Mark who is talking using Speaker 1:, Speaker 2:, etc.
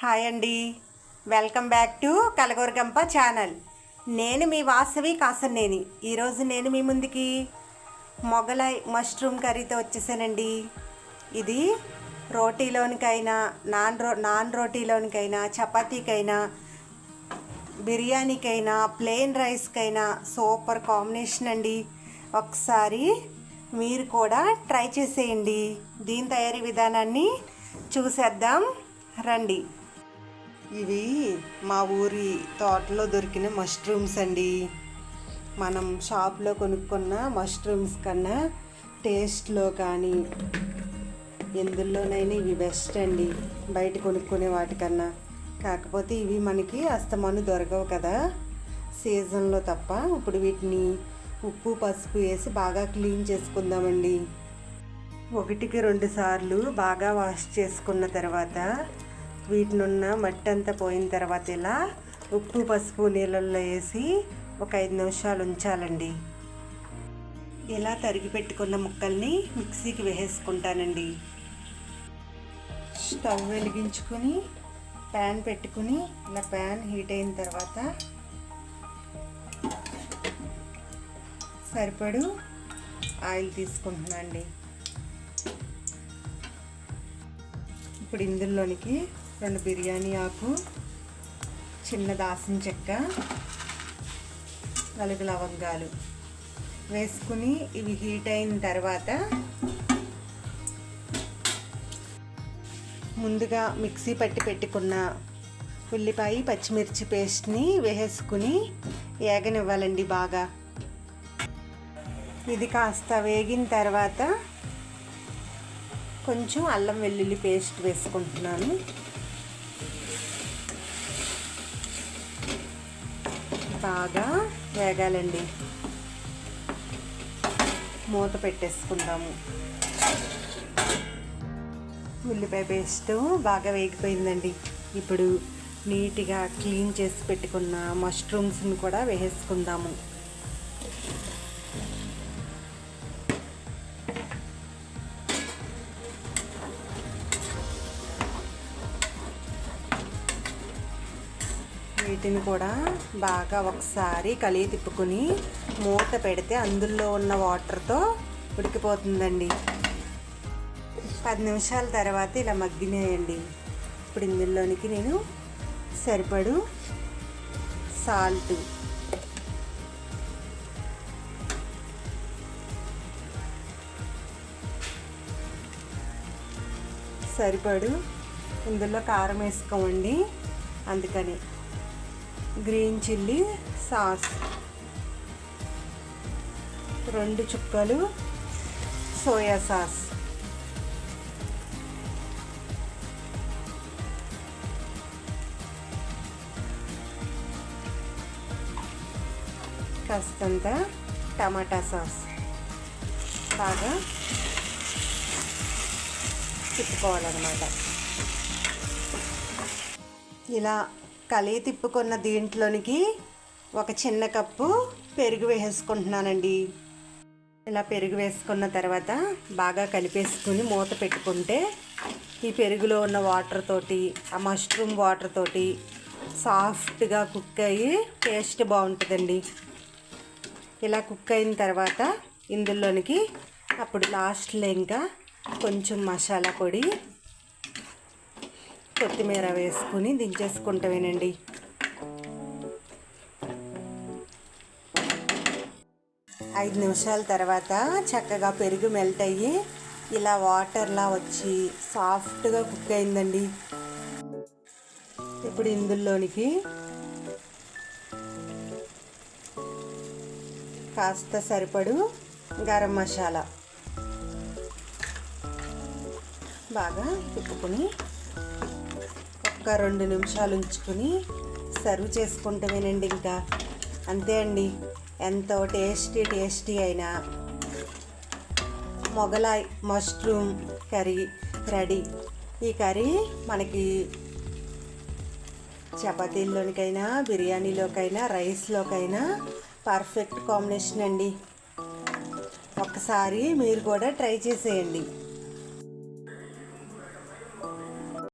Speaker 1: Hi అండి, welcome back to Kalagooragampa channel. నేను మీ వాసవి కాసన్నేని. ఈరోజు నేను మీ ముందుకి మొగలై మష్రూమ్ కర్రీతో వచ్చేసానండి. ఇది రోటీలోనికైనా నాన్ రోటీలోనికైనా చపాతీకైనా బిర్యానీకైనా ప్లెయిన్ రైస్కైనా సూపర్ కాంబినేషన్ అండి. ఒకసారి మీరు కూడా ట్రై చేసేయండి. దీని తయారీ విధానాన్ని చూసేద్దాం రండి. ఇవి మా ఊరి తోటలో దొరికిన మష్రూమ్స్ అండి. మనం షాప్లో కొనుక్కున్న మష్రూమ్స్ కన్నా టేస్ట్లో కానీ ఎందులోనైనా ఇవి బెస్ట్ అండి, బయట కొనుక్కునే వాటికన్నా. కాకపోతే ఇవి మనకి అస్తమాను దొరకవు కదా, సీజన్లో తప్ప. ఇప్పుడు వీటిని ఉప్పు పసుపు వేసి బాగా క్లీన్ చేసుకుందామండి. 1-2 సార్లు బాగా వాష్ చేసుకున్న తర్వాత వీటినున్న మట్టి అంతా పోయిన తర్వాత ఇలా ఉప్పు పసుపు నీళ్ళల్లో వేసి ఒక 5 నిమిషాలు ఉంచాలండి. ఇలా తరిగి పెట్టుకున్న ముక్కల్ని మిక్సీకి వేసేసుకుంటానండి. స్టవ్ వెలిగించుకొని ప్యాన్ పెట్టుకుని ఇలా ప్యాన్ హీట్ అయిన తర్వాత సరిపడు ఆయిల్ తీసుకుంటున్నా అండి. ఇప్పుడు ఇందులోనికి 2 బిర్యానీ ఆకు, చిన్న దాల్చిన చెక్క, 4 లవంగాలు వేసుకుని ఇవి హీట్ అయిన తర్వాత ముందుగా మిక్సీ పట్టి పెట్టుకున్న ఉల్లిపాయ పచ్చిమిర్చి పేస్ట్ని వేసుకుని వేగనివ్వాలండి బాగా. ఇది కాస్త వేగిన తర్వాత కొంచెం అల్లం వెల్లుల్లి పేస్ట్ వేసుకుంటున్నాను. బాగా వేగాలండి. మూత పెట్టేసుకుందాము. ఉల్లిపాయ పేస్ట్ బాగా వేగిపోయిందండి. ఇప్పుడు నీట్గా క్లీన్ చేసి పెట్టుకున్న మష్రూమ్స్ని కూడా వేసేసుకుందాము. వీటిని కూడా బాగా ఒకసారి కలిగి తిప్పుకుని మూత పెడితే అందులో ఉన్న వాటర్తో ఉడికిపోతుందండి. 10 నిమిషాల తర్వాత ఇలా మగ్గినాయండి. ఇప్పుడు ఇందులోనికి నేను సరిపడు సాల్ట్, సరిపడు ఇందులో కారం వేసుకోండి, అందుకని గ్రీన్ చిల్లీ సాస్, 2 చుక్కలు సోయా సాస్, కాస్తంత టమాటా సాస్ బాగా తిప్పుకోవాలన్నమాట. ఇలా కలిగి తిప్పుకున్న దీంట్లోనికి ఒక చిన్న కప్పు పెరుగు వేసుకుంటున్నానండి. ఇలా పెరుగు వేసుకున్న తర్వాత బాగా కలిపేసుకుని మూత పెట్టుకుంటే ఈ పెరుగులో ఉన్న వాటర్ తోటి ఆ మష్రూమ్ వాటర్ తోటి సాఫ్ట్గా కుక్ అయ్యి టేస్ట్ బాగుంటుందండి. ఇలా కుక్ అయిన తర్వాత ఇందులోనికి అప్పుడు లాస్ట్లో ఇంకా కొంచెం మసాలా పొడి, కొత్తిమీర వేసుకుని దించేసుకుంటామేనండి. ఐదు నిమిషాల తర్వాత చక్కగా పెరుగు మెల్ట్ అయ్యి ఇలా వాటర్లా వచ్చి సాఫ్ట్గా కుక్ అయిందండి. ఇప్పుడు ఇందులోనికి కాస్త సరిపడు గరం మసాలా బాగా తిప్పుకొని ఒక 2 నిమిషాలు ఉంచుకొని సర్వ్ చేసుకుంటామేనండి. ఇంకా అంతే అండి, ఎంతో టేస్టీ అయిన మొగలాయ్ మష్రూమ్ కర్రీ రెడీ. ఈ కర్రీ మనకి చపాతీల్లోనికైనా బిర్యానీలోకైనా రైస్లోకైనా పర్ఫెక్ట్ కాంబినేషన్ అండి. ఒక్కసారి మీరు కూడా ట్రై చేసేయండి.